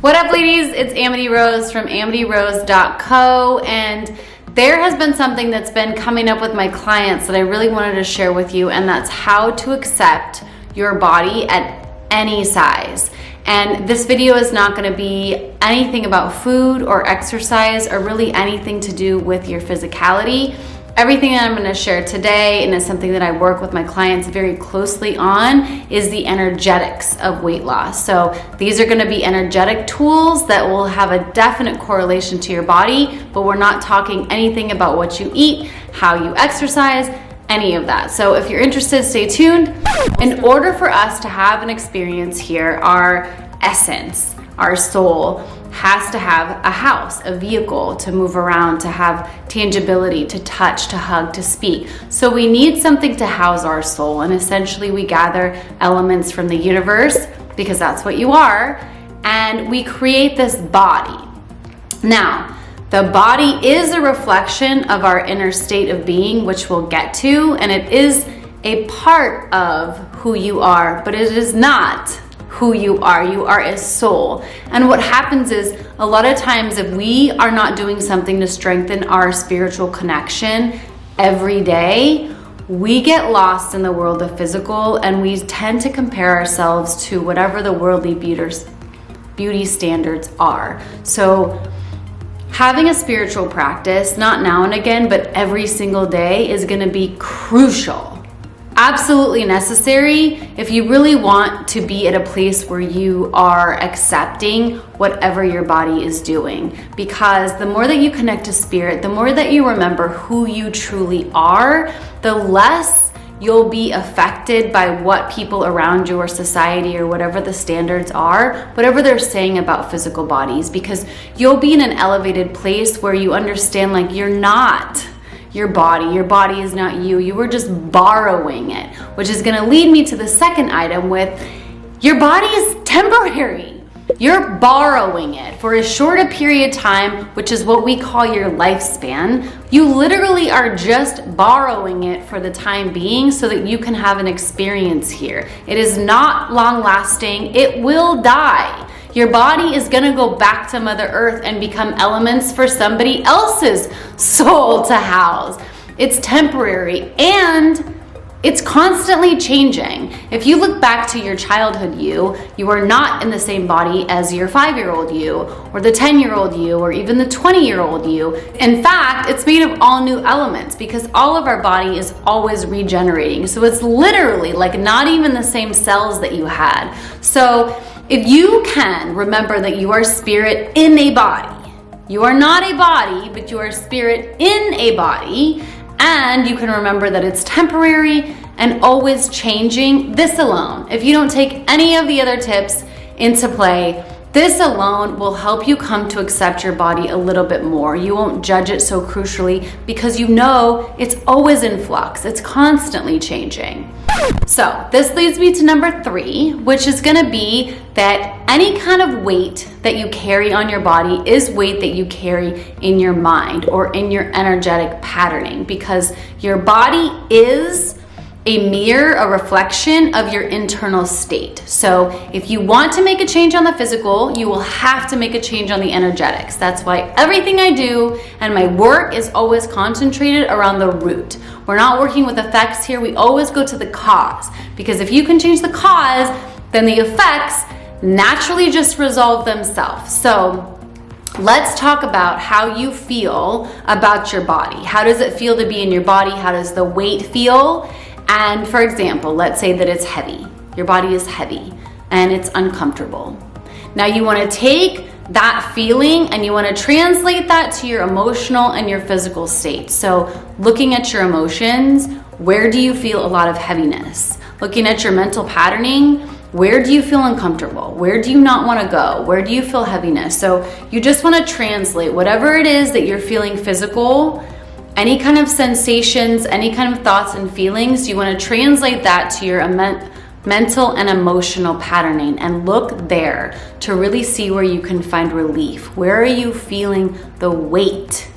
What up, ladies? It's Amity Rose from amityrose.co, and there has been something that's been coming up with my clients that I really wanted to share with you, and that's how to accept your body at any size. And this video is not going to be anything about food or exercise or really anything to do with your physicality. Everything that I'm going to share today, and it's something that I work with my clients very closely on, is the energetics of weight loss. So these are going to be energetic tools that will have a definite correlation to your body, but we're not talking anything about what you eat, how you exercise, any of that. So if you're interested, stay tuned. In order for us to have an experience here, our essence, our soul, has to have a house, a vehicle to move around, to have tangibility, to touch, to hug, to speak. So we need something to house our soul, and essentially we gather elements from the universe, because that's what you are, and we create this body. Now, the body is a reflection of our inner state of being, which we'll get to, and it is a part of who you are, but it is not who you are. You are a soul. And what happens is, a lot of times if we are not doing something to strengthen our spiritual connection every day, we get lost in the world of physical, and we tend to compare ourselves to whatever the worldly beauty standards are. So having a spiritual practice, not now and again, but every single day, is going to be crucial. Absolutely necessary if you really want to be at a place where you are accepting whatever your body is doing. Because the more that you connect to spirit, the more that you remember who you truly are, the less you'll be affected by what people around you or society or whatever the standards are, whatever they're saying about physical bodies, because you'll be in an elevated place where you understand, like, you're not your body is not you. You were just borrowing it, which is going to lead me to the second item with your body is temporary. You're borrowing it for as short a period of time, which is what we call your lifespan. You literally are just borrowing it for the time being so that you can have an experience here. It is not long lasting. It will die. Your body is going to go back to Mother Earth and become elements for somebody else's soul to house. It's temporary, and it's constantly changing. If you look back to your childhood you are not in the same body as your 5-year-old you, or the 10-year-old you, or even the 20-year-old you. In fact, it's made of all new elements, because all of our body is always regenerating. So it's literally like not even the same cells that you had. So if you can remember that you are spirit in a body, you are not a body, but you are spirit in a body, and you can remember that it's temporary and always changing, this alone, if you don't take any of the other tips into play, this alone will help you come to accept your body a little bit more. You won't judge it so crucially, because you know it's always in flux. It's constantly changing. So this leads me to number 3, which is going to be that any kind of weight that you carry on your body is weight that you carry in your mind or in your energetic patterning, because your body is a mirror, a reflection of your internal state. So if you want to make a change on the physical, you will have to make a change on the energetics. That's why everything I do and my work is always concentrated around the root. We're not working with effects here. We always go to the cause, because if you can change the cause, then the effects naturally just resolve themselves. So let's talk about how you feel about your body. How does it feel to be in your body? How does the weight feel? And for example, let's say that it's heavy. Your body is heavy and it's uncomfortable. Now you want to take that feeling and you want to translate that to your emotional and your physical state. So looking at your emotions, where do you feel a lot of heaviness? Looking at your mental patterning, where do you feel uncomfortable? Where do you not want to go? Where do you feel heaviness? So you just want to translate whatever it is that you're feeling physical, any kind of sensations, any kind of thoughts and feelings, you want to translate that to your mental and emotional patterning, and look there to really see where you can find relief. Where are you feeling the weight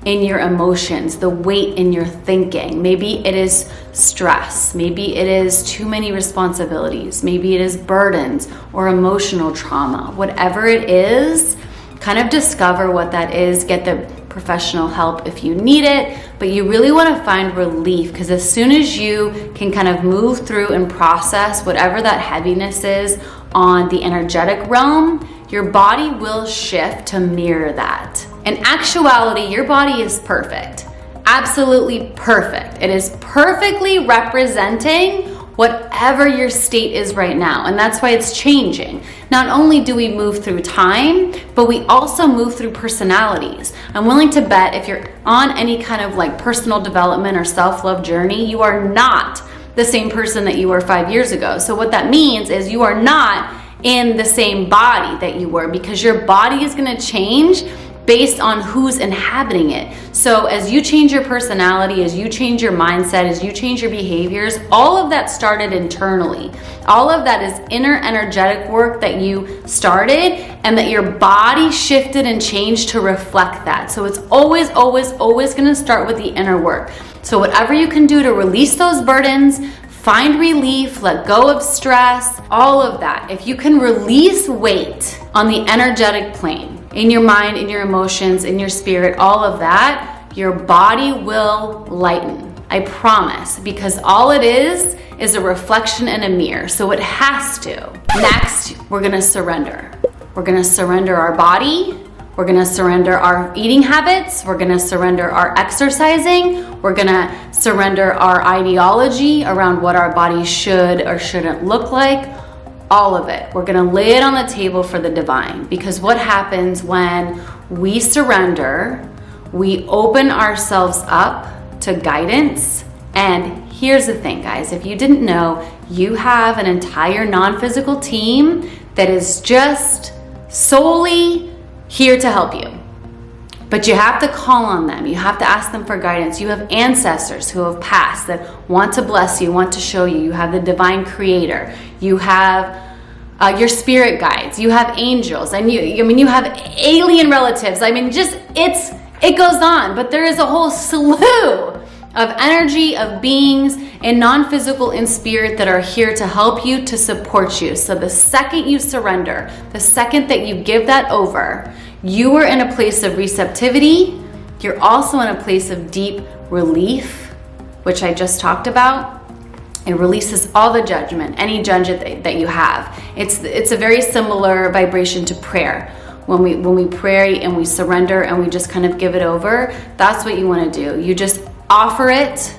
in your emotions, the weight in your thinking. Maybe it is stress. Maybe it is too many responsibilities. Maybe it is burdens or emotional trauma. Whatever it is, kind of discover what that is. Get the professional help if you need it, but you really want to find relief, because as soon as you can kind of move through and process whatever that heaviness is on the energetic realm, your body will shift to mirror that. In actuality, your body is perfect. Absolutely perfect. It is perfectly representing whatever your state is right now. And that's why it's changing. Not only do we move through time, but we also move through personalities. I'm willing to bet if you're on any kind of like personal development or self-love journey, you are not the same person that you were 5 years ago. So what that means is you are not in the same body that you were, because your body is going to change based on who's inhabiting it. So as you change your personality, as you change your mindset, as you change your behaviors, all of that started internally. All of that is inner energetic work that you started, and that your body shifted and changed to reflect that. So it's always, always, always going to start with the inner work. So whatever you can do to release those burdens, find relief, let go of stress, all of that. If you can release weight on the energetic plane, in your mind, in your emotions, in your spirit, all of that, your body will lighten. I promise, because all it is a reflection in a mirror. So it has to. Next, we're gonna surrender. We're gonna surrender our body. We're gonna surrender our eating habits. We're gonna surrender our exercising. We're gonna surrender our ideology around what our body should or shouldn't look like. All of it. We're gonna lay it on the table for the divine, because what happens when we surrender, we open ourselves up to guidance. And here's the thing, guys, if you didn't know, you have an entire non-physical team that is just solely here to help you. But you have to call on them. You have to ask them for guidance. You have ancestors who have passed that want to bless you, want to show you. You have the divine creator. You have your spirit guides. You have angels. And you have alien relatives. I mean, it goes on. But there is a whole slew of energy, of beings in non-physical and spirit that are here to help you, to support you. So the second you surrender, the second that you give that over, you are in a place of receptivity. You're also in a place of deep relief, which I just talked about. It releases all the judgment, any judgment that you have. It's a very similar vibration to prayer. When we pray and we surrender and we just kind of give it over, that's what you want to do. You just offer it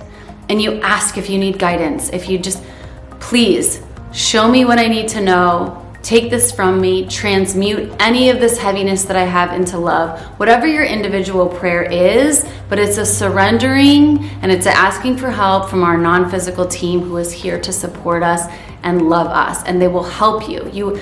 and you ask if you need guidance. If you just, please show me what I need to know. Take this from me, transmute any of this heaviness that I have into love, whatever your individual prayer is, but it's a surrendering and it's a asking for help from our non-physical team who is here to support us and love us, and they will help you. You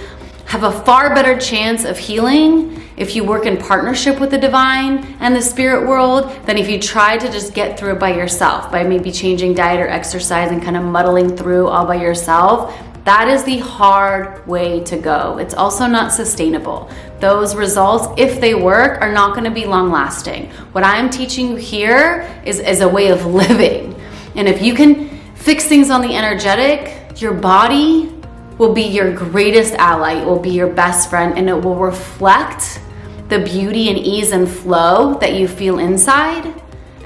have a far better chance of healing if you work in partnership with the divine and the spirit world than if you try to just get through it by yourself, by maybe changing diet or exercise and kind of muddling through all by yourself. That is the hard way to go. It's also not sustainable. Those results, if they work, are not going to be long lasting. What I'm teaching you here is a way of living. And if you can fix things on the energetic, your body will be your greatest ally. It will be your best friend, and it will reflect the beauty and ease and flow that you feel inside.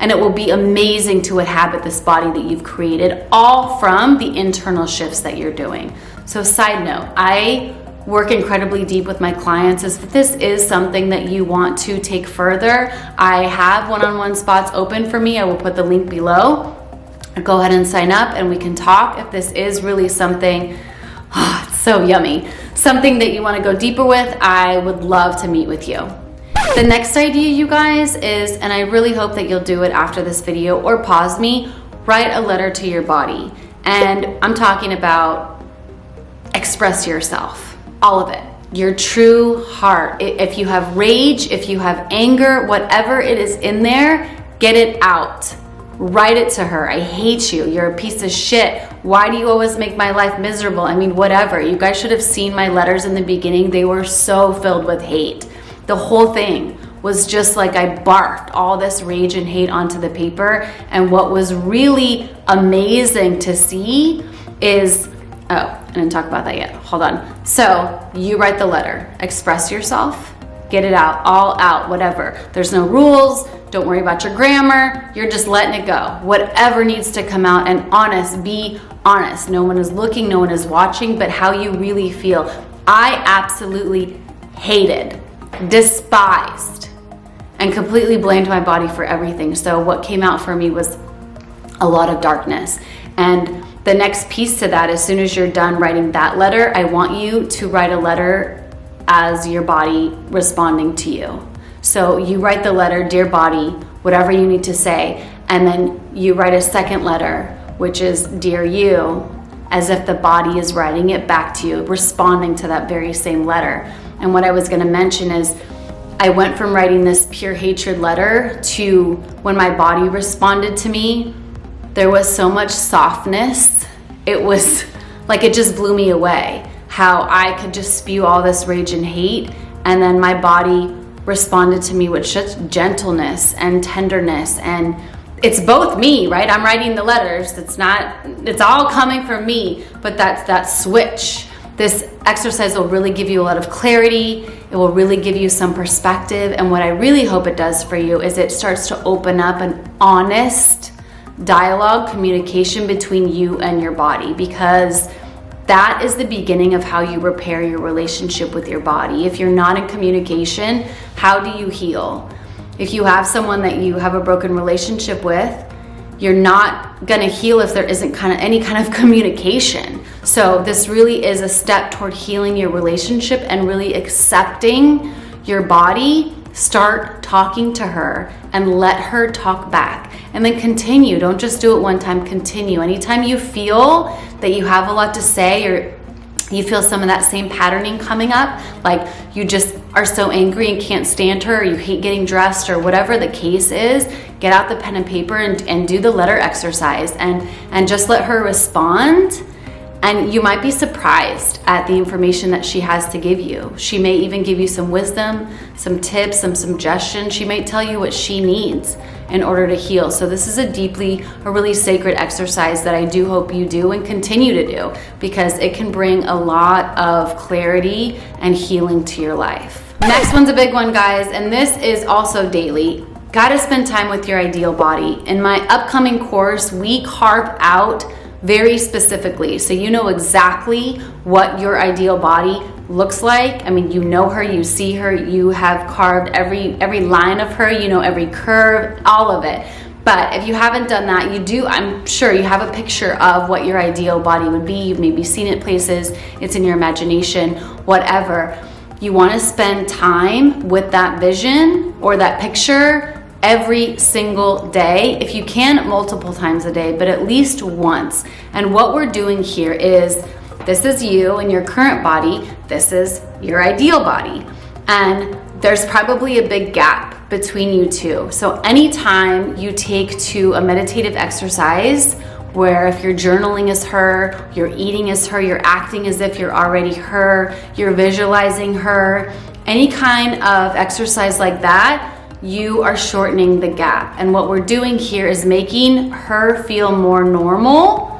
And it will be amazing to inhabit this body that you've created, all from the internal shifts that you're doing. So side note, I work incredibly deep with my clients. If this is something that you want to take further, I have one-on-one spots open for me. I will put the link below. Go ahead and sign up and we can talk. If this is really something, it's so yummy, something that you want to go deeper with, I would love to meet with you. The next idea, you guys, is, and I really hope that you'll do it after this video or pause me, write a letter to your body. And I'm talking about express yourself, all of it, your true heart. If you have rage, if you have anger, whatever it is in there, get it out. Write it to her. I hate you. You're a piece of shit. Why do you always make my life miserable? I mean, whatever. You guys should have seen my letters in the beginning. They were so filled with hate. The whole thing was just like I barfed all this rage and hate onto the paper. And what was really amazing to see is, oh, I didn't talk about that yet. Hold on. So you write the letter, express yourself, get it out, all out, whatever. There's no rules. Don't worry about your grammar. You're just letting it go. Whatever needs to come out, and honest, be honest. No one is looking, no one is watching, but how you really feel. I absolutely hated, despised, and completely blamed my body for everything. So what came out for me was a lot of darkness. And the next piece to that, as soon as you're done writing that letter, I want you to write a letter as your body responding to you. So you write the letter, dear body, whatever you need to say, and then you write a second letter, which is dear you, as if the body is writing it back to you, responding to that very same letter. And what I was gonna mention is, I went from writing this pure hatred letter to when my body responded to me, there was so much softness. It was like, it just blew me away how I could just spew all this rage and hate, and then my body responded to me with such gentleness and tenderness. And it's both me, right? I'm writing the letters. It's all coming from me, but that's that switch. This exercise will really give you a lot of clarity. It will really give you some perspective. And what I really hope it does for you is it starts to open up an honest dialogue, communication between you and your body, because that is the beginning of how you repair your relationship with your body. If you're not in communication, how do you heal? If you have someone that you have a broken relationship with, you're not gonna heal if there isn't any kind of communication. So this really is a step toward healing your relationship and really accepting your body. Start talking to her and let her talk back, and then continue. Don't just do it one time, continue. Anytime you feel that you have a lot to say, or you feel some of that same patterning coming up, like you just are so angry and can't stand her, or you hate getting dressed, or whatever the case is, get out the pen and paper and do the letter exercise and just let her respond. And you might be surprised at the information that she has to give you. She may even give you some wisdom, some tips, some suggestions. She might tell you what she needs in order to heal. So this is a really sacred exercise that I do hope you do and continue to do, because it can bring a lot of clarity and healing to your life. Next one's a big one, guys, and this is also daily. Gotta spend time with your ideal body. In my upcoming course, we carve out very specifically, so you know exactly what your ideal body looks like. I mean, you know her, you see her, you have carved every line of her, you know every curve, all of it. But if you haven't done that, I'm sure you have a picture of what your ideal body would be. You've maybe seen it places, it's in your imagination, whatever. You want to spend time with that vision or that picture every single day. If you can, multiple times a day, but at least once. And what we're doing here is, this is you in your current body, this is your ideal body. And there's probably a big gap between you two. So anytime you take to a meditative exercise, where if you're journaling as her, you're eating as her, you're acting as if you're already her, you're visualizing her, any kind of exercise like that, you are shortening the gap. And what we're doing here is making her feel more normal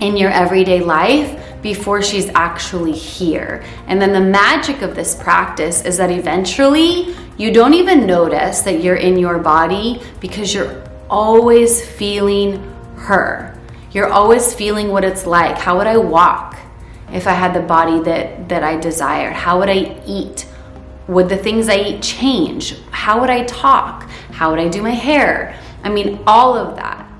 in your everyday life before she's actually here. And then the magic of this practice is that eventually you don't even notice that you're in your body, because you're always feeling her. You're always feeling what it's like. How would I walk if I had the body that I desired? How would I eat? Would the things I eat change? How would I talk? How would I do my hair? I mean, all of that.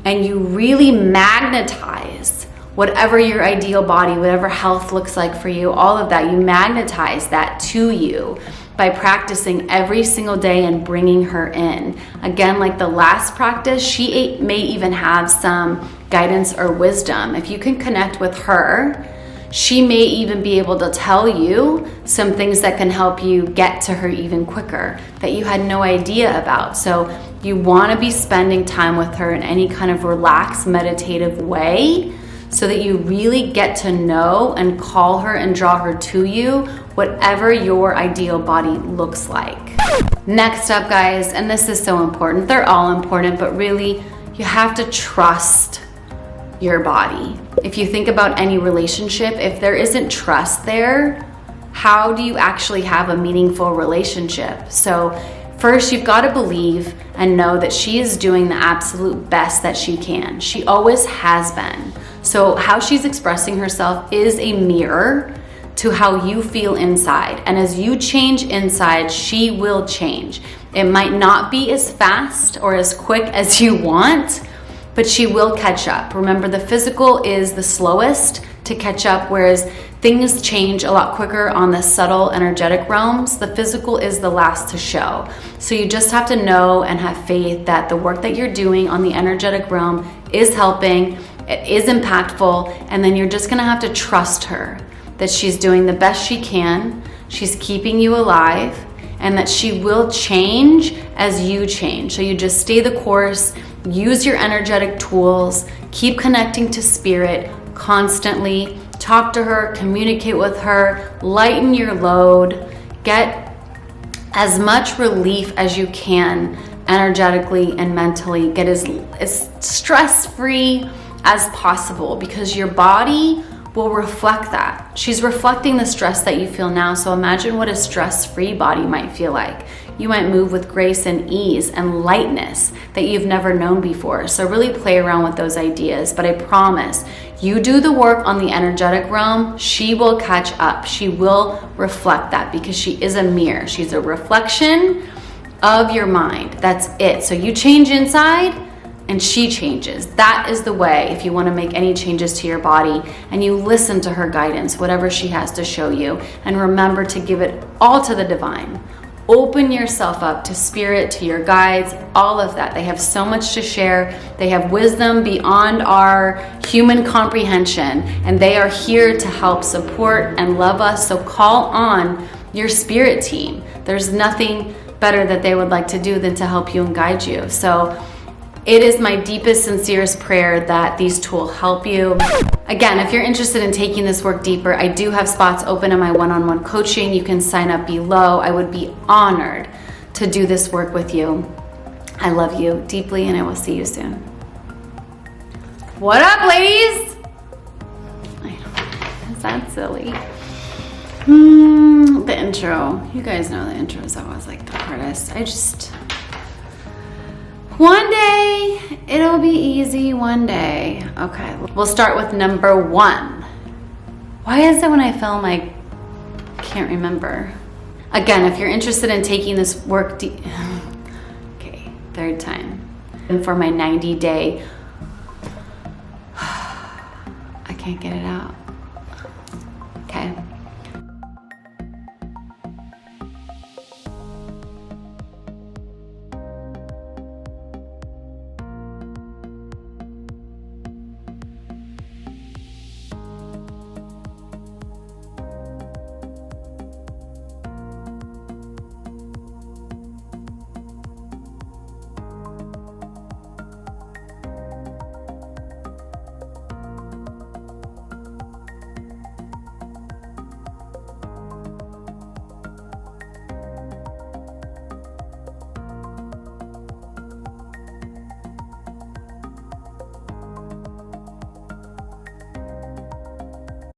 And you really magnetize whatever your ideal body, whatever health looks like for you, all of that, you magnetize that to you by practicing every single day and bringing her in. Again, like the last practice, she may even have some guidance or wisdom. If you can connect with her, she may even be able to tell you some things that can help you get to her even quicker that you had no idea about. So you want to be spending time with her in any kind of relaxed, meditative way, so that you really get to know and call her and draw her to you, whatever your ideal body looks like. Next up, guys, and this is so important, they're all important, but really you have to trust your body. If you think about any relationship, if there isn't trust there, how do you actually have a meaningful relationship? So first, you've got to believe and know that she is doing the absolute best that she can. She always has been. So how she's expressing herself is a mirror to how you feel inside. And as you change inside, she will change. It might not be as fast or as quick as you want, but she will catch up. Remember, the physical is the slowest to catch up, whereas things change a lot quicker on the subtle energetic realms. The physical is the last to show. So you just have to know and have faith that the work that you're doing on the energetic realm is helping, it is impactful, and then you're just gonna have to trust her, that she's doing the best she can, she's keeping you alive, and that she will change as you change. So you just stay the course, use your energetic tools, keep connecting to spirit constantly, talk to her, communicate with her, lighten your load, get as much relief as you can energetically and mentally, get as stress-free as possible, because your body will reflect that. She's reflecting the stress that you feel now. So imagine what a stress-free body might feel like. You might move with grace and ease and lightness that you've never known before. So really play around with those ideas. But I promise, you do the work on the energetic realm, she will catch up. She will reflect that, because she is a mirror. She's a reflection of your mind. That's it. So you change inside, and she changes. That is the way if you want to make any changes to your body, and you listen to her guidance, whatever she has to show you, and remember to give it all to the divine. Open yourself up to spirit, to your guides, all of that. They have so much to share. They have wisdom beyond our human comprehension, and they are here to help support and love us. So call on your spirit team. There's nothing better that they would like to do than to help you and guide you. So it is my deepest, sincerest prayer that these tools help you. Again, if you're interested in taking this work deeper, I do have spots open in my one-on-one coaching. You can sign up below. I would be honored to do this work with you. I love you deeply, and I will see you soon. What up, ladies? I know, is that silly? The intro. You guys know the intro is always like the hardest. One day, it'll be easy one day. Okay, we'll start with number 1. Why is it when I film, I can't remember? Again, if you're interested in taking this work, okay, 3rd time. And for my 90-day, I can't get it out.